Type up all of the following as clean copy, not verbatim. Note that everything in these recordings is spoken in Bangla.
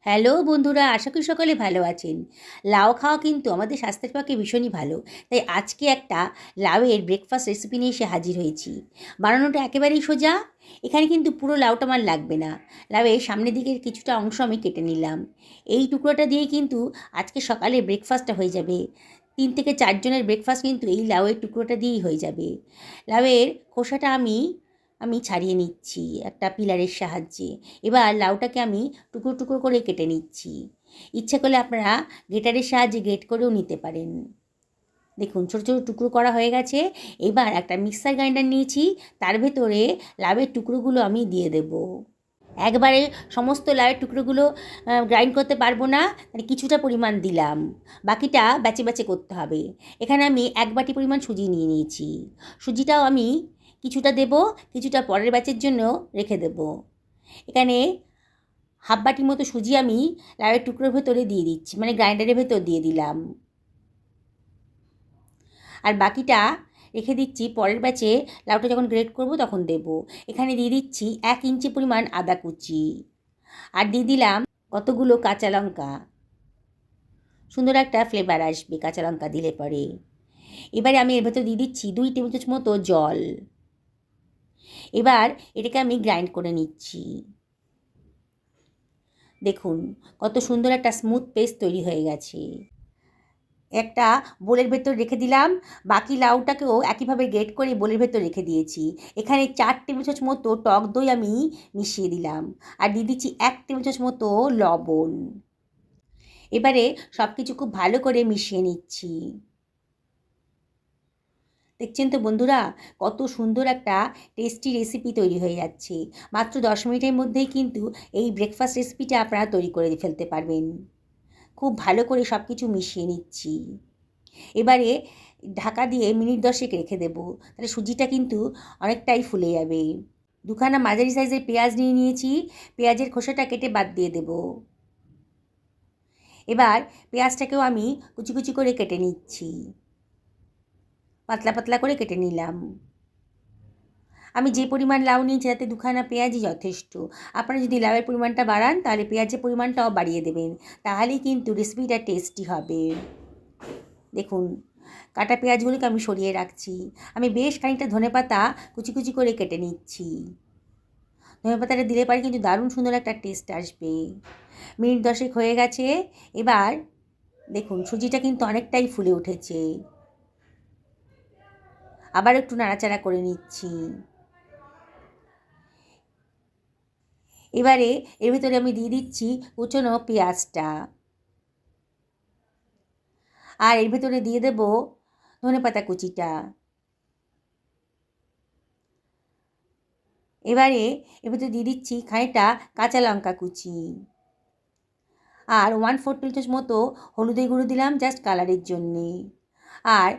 হ্যালো বন্ধুরা, আশা করি সকলে ভালো আছেন। লাউ খাওয়া কিন্তু আমাদের স্বাস্থ্যের পক্ষে ভীষণই ভালো। তাই আজকে একটা লাউয়ের ব্রেকফাস্ট রেসিপি নিয়ে এসে হাজির হয়েছি। বানানোটা একেবারেই সোজা। এখানে কিন্তু পুরো লাউটা আমার লাগবে না। লাউয়ের সামনের দিকের কিছুটা অংশ আমি কেটে নিলাম। এই টুকরোটা দিয়েই কিন্তু আজকে সকালে ব্রেকফাস্টটা হয়ে যাবে। 3 থেকে 4 জনের ব্রেকফাস্ট কিন্তু এই লাউয়ের টুকরোটা দিয়েই হয়ে যাবে। লাউয়ের খোসাটা আমি আমি ছাড়িয়ে নিচ্ছি একটা পিলারের সাহায্যে। এবার লাউটাকে আমি টুকরো টুকরো করে কেটে নিচ্ছি। ইচ্ছে করলে আপনারা গ্রেটারের সাহায্যে গ্রেট করেও নিতে পারেন। দেখুন ছোটো ছোটো টুকরো করা হয়ে গেছে। এবার একটা মিক্সার গ্রাইন্ডার নিয়েছি, তার ভেতরে লাউয়ের টুকরোগুলো আমি দিয়ে দেব। একবারে সমস্ত লাউয়ের টুকরোগুলো গ্রাইন্ড করতে পারবো না, মানে কিছুটা পরিমাণ দিলাম, বাকিটা ব্যাচে ব্যাচে করতে হবে। এখানে আমি 1 বাটি পরিমাণ সুজি নিয়ে নিয়েছি। সুজিটাও আমি কিছুটা দেব, কিছুটা পরের ব্যাচের জন্য রেখে দেব। এখানে হাফ বাটির মতো সুজি আমি লাউয়ের টুকরোর ভেতরে দিয়ে দিচ্ছি, মানে গ্রাইন্ডারের ভেতর দিয়ে দিলাম। আর বাকিটা রেখে দিচ্ছি পরের ব্যাচে লাউটা যখন গ্রেট করব তখন দেব। এখানে দিয়ে দিচ্ছি 1 ইঞ্চি পরিমাণ আদা কুচি, আর দিয়ে দিলাম কতগুলো কাঁচা লঙ্কা। সুন্দর একটা ফ্লেভার আসবে কাঁচা লঙ্কা দিলে পরে। এবারে আমি এর ভেতর দিয়ে দিচ্ছি 2 টেবিল চামচ মতো জল। এবার এটাকে আমি গ্রাইন্ড করে নিচ্ছি। দেখুন কত সুন্দর একটা স্মুথ পেস্ট তৈরি হয়ে গেছে। একটা বোলের ভেতর রেখে দিলাম, বাকি লাউটাকেও একইভাবে গ্রেট করে বোলের ভেতর রেখে দিয়েছি। এখানে 4 টেবিল চামচ মতো টক দই আমি মিশিয়ে দিলাম, আর দিয়ে দিচ্ছি 1 টেবিল চামচ মতো লবণ। এবারে সব কিছু খুব ভালো করে মিশিয়ে নিচ্ছি। দেখছেন তো বন্ধুরা, কত সুন্দর একটা টেস্টি রেসিপি তৈরি হয়ে যাচ্ছে। মাত্র 10 মিনিটের মধ্যেই কিন্তু এই ব্রেকফাস্ট রেসিপিটা আপনারা তৈরি করে ফেলতে পারবেন। খুব ভালো করে সব কিছু মিশিয়ে নিচ্ছি। এবারে ঢাকা দিয়ে মিনিট 10 রেখে দেবো, তাহলে সুজিটা কিন্তু অনেকটাই ফুলে যাবে। 2খানা মাঝারি সাইজের পেঁয়াজ নিয়ে নিয়েছি, পেঁয়াজের খোসাটা কেটে বাদ দিয়ে দেব। এবার পেঁয়াজটাকেও আমি কুচি কুচি করে কেটে নিচ্ছি, পাতলা পাতলা করে কেটে নিলাম। আমি যে পরিমাণ লাউ নিয়েছি তাতে 2খানা পেঁয়াজই যথেষ্ট। আপনারা যদি লাউয়ের পরিমাণটা বাড়ান তাহলে পেঁয়াজের পরিমাণটাও বাড়িয়ে দেবেন, তাহলেই কিন্তু রেসিপিটা টেস্টি হবে। দেখুন কাটা পেঁয়াজগুলোকে আমি সরিয়ে রাখছি। আমি বেশ খানিকটা ধনেপাতা কুচি কুচি করে কেটে নিচ্ছি। ধনেপাতাটা দিলে পরে কিন্তু দারুণ সুন্দর একটা টেস্ট আসবে। মিনিট 10 হয়ে গেছে। এবার দেখুন সুজিটা কিন্তু অনেকটাই ফুলে উঠেছে। আবার একটু নাড়াচাড়া করে নিচ্ছি। এবারে এর ভিতরে আমি দিয়ে দিচ্ছি কুচনো পেঁয়াজটা, আর এর ভিতরে দিয়ে দেব ধনেপাতা কুচিটা। এবারে এর ভিতরে দিয়ে দিচ্ছি খানিকটা কাঁচা লঙ্কা কুচি, আর 1/4 টেবিল চামচ মতো হলুদের গুঁড়ো দিলাম জাস্ট কালারের জন্যে। আর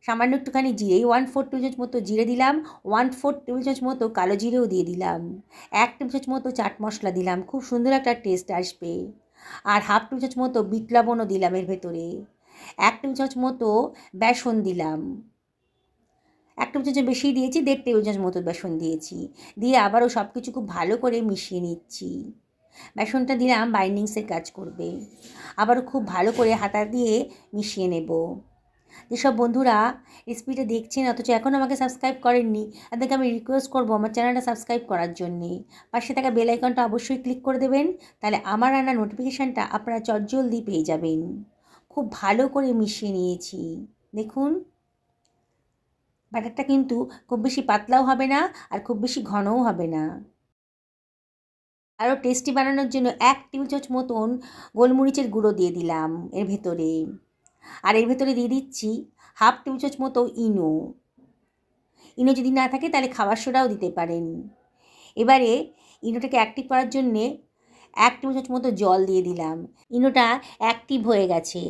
সামান্য একটুখানি জিরে, 1/4 টেবিল চামচ মতো জিরে দিলাম, 1/4 টেবিল চামচ মতো কালো জিরেও দিয়ে দিলাম, 1 টেবিল চামচ মতো চাট মশলা দিলাম, খুব সুন্দর একটা টেস্ট আসবে। আর হাফ টেবিল চামচ মতো বিট লবণও দিলাম এর ভেতরে। 1 টেবিল চামচ মতো বেসন দিলাম, 1 টেবিল চামচ বেশি দিয়েছি, 1.5 টেবিল চামচ মতো বেসন দিয়েছি। দিয়ে আবারও সব কিছু খুব ভালো করে মিশিয়ে নিচ্ছি। বেসনটা দিলাম বাইন্ডিংসের কাজ করবে। আবারও খুব ভালো করে হাতা দিয়ে মিশিয়ে নেব। যেসব বন্ধুরা রেসিপিটা দেখছেন অথচ এখনও আমাকে সাবস্ক্রাইব করেননি, তাদেরকে আমি রিকোয়েস্ট করবো আমার চ্যানেলটা সাবস্ক্রাইব করার জন্যে। পাশে থাকা বেল আইকনটা অবশ্যই ক্লিক করে দেবেন, তাহলে আমার রান্নার নোটিফিকেশানটা আপনারা চটজলদি পেয়ে যাবেন। খুব ভালো করে মিশিয়ে নিয়েছি। দেখুন ব্যাটারটা কিন্তু খুব বেশি পাতলাও হবে না, আর খুব বেশি ঘনও হবে না। আরও টেস্টি বানানোর জন্য 1 টেবিল চামচ মতন গোলমরিচের গুঁড়ো দিয়ে দিলাম এর ভেতরে। আর এর ভেতরে দিয়ে দিচ্ছি হাফ টেবিল চামচ মতো ইনো। ইনো যদি না থাকে তাহলে খাবার সোডাও দিতে পারেন। এবারে ইনোটাকে অ্যাক্টিভ করার জন্যে 1 টেবিল চামচ মতো জল দিয়ে দিলাম। ইনোটা অ্যাক্টিভ হয়ে গেছে,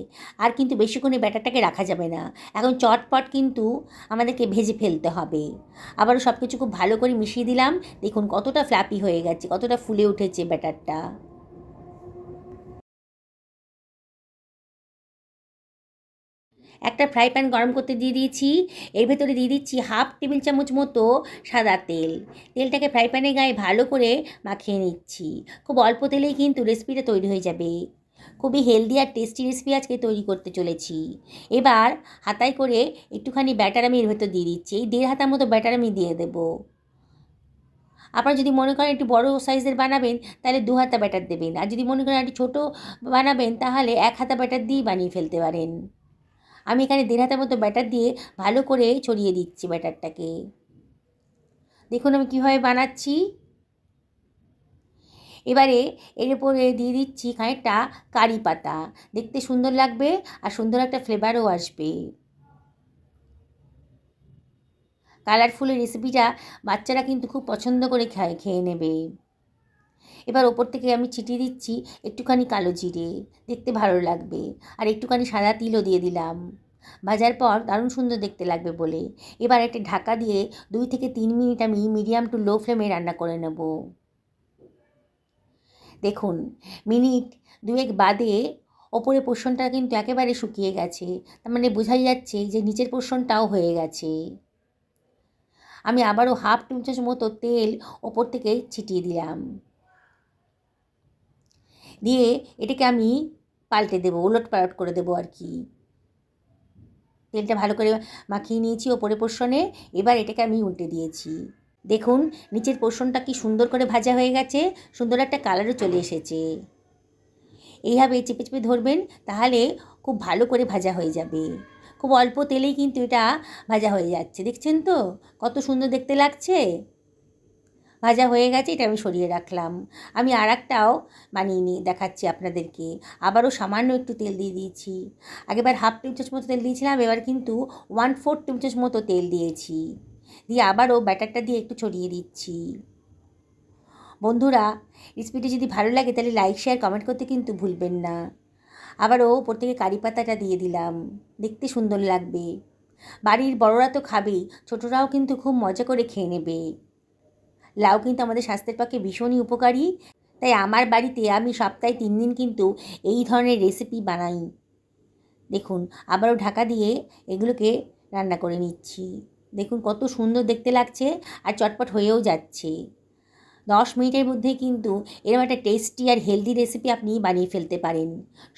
আর কিন্তু বেশিক্ষণ এই ব্যাটারটাকে রাখা যাবে না। এখন চটপট কিন্তু আমাদেরকে ভেজে ফেলতে হবে। আবারও সব কিছু খুব ভালো করে মিশিয়ে দিলাম। দেখুন কতটা ফ্লাপি হয়ে গেছে, কতটা ফুলে উঠেছে ব্যাটারটা। একটা ফ্রাই প্যান গরম করতে দিয়ে দিয়েছি। এর ভেতরে দিয়ে দিচ্ছি 1/2 টেবিল চামচ মতো সাদা তেল। তেলটাকে ফ্রাই প্যানের গায়ে ভালো করে মাখিয়ে নিচ্ছি। খুব অল্প তেলেই কিন্তু রেসিপিটা তৈরি হয়ে যাবে। খুবই হেলদি আর টেস্টি রেসিপি আজকে তৈরি করতে চলেছি। এবার হাতায় করে একটুখানি ব্যাটার আমি এর ভেতর দিয়ে দিচ্ছি। এই 1.5 হাতা মতো ব্যাটার আমি দিয়ে দেবো। আপনারা যদি মনে করেন একটু বড় সাইজের বানাবেন তাহলে 2 হাতা ব্যাটার দেবেন, আর যদি মনে করেন একটু ছোটো বানাবেন তাহলে 1 হাতা ব্যাটার দিয়েই বানিয়ে ফেলতে পারেন। আমি এখানে 1.5 হাতার মতো ব্যাটার দিয়ে ভালো করে ছড়িয়ে দিচ্ছি ব্যাটারটাকে। দেখুন আমি কীভাবে বানাচ্ছি। এবারে এর উপরে দিয়ে দিচ্ছি খানিকটা কারি পাতা, দেখতে সুন্দর লাগবে আর সুন্দর একটা ফ্লেভারও আসবে। কালারফুল রেসিপিটা বাচ্চারা কিন্তু খুব পছন্দ করে খেয়ে নেবে। এবার ওপর থেকে আমি ছিটিয়ে দিচ্ছি একটুখানি কালো জিরে, দেখতে ভালো লাগবে, আর একটুখানি সাদা তিলও দিয়ে দিলাম। ভাজার পর দারুণ সুন্দর দেখতে লাগবে বলে এবার একটা ঢাকা দিয়ে 2 থেকে 3 মিনিট আমি মিডিয়াম টু লো ফ্লেমে রান্না করে নেব। দেখুন মিনিট 2 বাদে ওপরের পোর্শনটা কিন্তু একেবারে শুকিয়ে গেছে, তার মানে বোঝাই যাচ্ছে যে নিচের পোর্শনটাও হয়ে গেছে। আমি আবারও 1/2 টেবিল চামচ মতো তেল ওপর থেকে ছিটিয়ে দিলাম, দিয়ে এটাকে আমি পাল্টে দেবো, ওলট পালট করে দেবো আর কি। তেলটা ভালো করে মাখিয়ে নিয়েছি ওপরের পোর্শনে। এবার এটাকে আমি উল্টে দিয়েছি। দেখুন নিচের পোর্শনটা কি সুন্দর করে ভাজা হয়ে গেছে, সুন্দর একটা কালারও চলে এসেছে। এইভাবে চেপে চেপে ধরবেন, তাহলে খুব ভালো করে ভাজা হয়ে যাবে। খুব অল্প তেলেই কিন্তু এটা ভাজা হয়ে যাচ্ছে, দেখছেন তো কত সুন্দর দেখতে লাগছে। ভাজা হয়ে গেছে, এটা আমি সরিয়ে রাখলাম। আমি আর একটাও বানিয়ে দেখাচ্ছি আপনাদেরকে। আবারও সামান্য একটু তেল দিয়ে দিয়েছি। আগেবার 1/2 টেবিল চামচ মতো তেল দিয়েছিলাম, এবার কিন্তু 1/4 টেবিল চামচ মতো তেল দিয়েছি। দিয়ে আবারও ব্যাটারটা দিয়ে একটু ছড়িয়ে দিচ্ছি। বন্ধুরা রেসিপিটি যদি ভালো লাগে তাহলে লাইক শেয়ার কমেন্ট করতে কিন্তু ভুলবেন না। আবারও ওপর থেকে কারি পাতাটা দিয়ে দিলাম, দেখতে সুন্দর লাগবে। বাড়ির বড়রা তো খাবেই, ছোটরাও কিন্তু খুব মজা করে খেয়ে নেবে। লাউ কিন্তু আমাদের স্বাস্থ্যের পক্ষে ভীষণই উপকারী, তাই আমার বাড়িতে আমি সপ্তাহে 3 দিন কিন্তু এই ধরনের রেসিপি বানাই। দেখুন আবারও ঢাকা দিয়ে এগুলোকে রান্না করে নিচ্ছি। দেখুন কত সুন্দর দেখতে লাগছে আর চটপট হয়েও যাচ্ছে। 10 মিনিটের মধ্যেই কিন্তু এরকম একটা টেস্টি আর হেলদি রেসিপি আপনি বানিয়ে ফেলতে পারেন।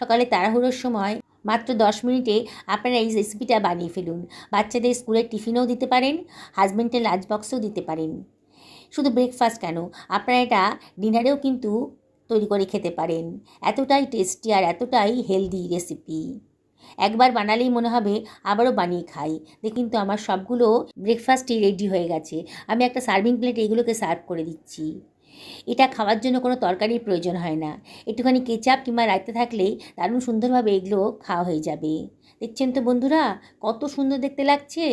সকালে তাড়াহুড়োর সময় মাত্র 10 মিনিটে আপনারা এই রেসিপিটা বানিয়ে ফেলুন। বাচ্চাদের স্কুলের টিফিনেও দিতে পারেন, হাজব্যান্ডের লাঞ্চ বক্সেও দিতে পারেন। শুধু ব্রেকফাস্ট কেন, আপনারা এটা ডিনারেও কিন্তু তৈরি করে খেতে পারেন। এতটাই টেস্টি আর এতটাই হেলদি রেসিপি। একবার বানালেই মনে হবে আবারও বানিয়ে খাই। দেখুন তো আমার সবগুলো ব্রেকফাস্টই রেডি হয়ে গেছে। আমি একটা সার্ভিং প্লেটে এগুলোকে সার্ভ করে দিচ্ছি। এটা খাওয়ার জন্য কোনো তরকারির প্রয়োজন হয় না, একটুখানি কেচাপ কিংবা রায়তা থাকলেই দারুণ সুন্দরভাবে এগুলো খাওয়া হয়ে যাবে। দেখছেন তো বন্ধুরা কত সুন্দর দেখতে লাগছে।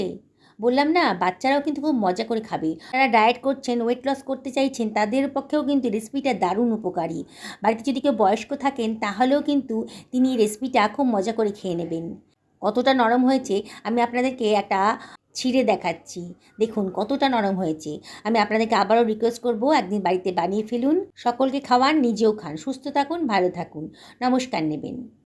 বললাম না বাচ্চারাও কিন্তু খুব মজা করে খাবে। যারা ডায়েট করছেন, ওয়েট লস করতে চাইছেন, তাদের পক্ষেও কিন্তু রেসিপিটা দারুণ উপকারী। বাড়িতে যদি কেউ বয়স্ক থাকেন তাহলেও কিন্তু তিনি এই রেসিপিটা খুব মজা করে খেয়ে নেবেন। কতটা নরম হয়েছে আমি আপনাদেরকে একটা ছিঁড়ে দেখাচ্ছি। দেখুন কতটা নরম হয়েছে। আমি আপনাদেরকে আবারও রিকোয়েস্ট করব একদিন বাড়িতে বানিয়ে ফেলুন, সকলকে খাওয়ান, নিজেও খান, সুস্থ থাকুন, ভালো থাকুন। নমস্কার নেবেন।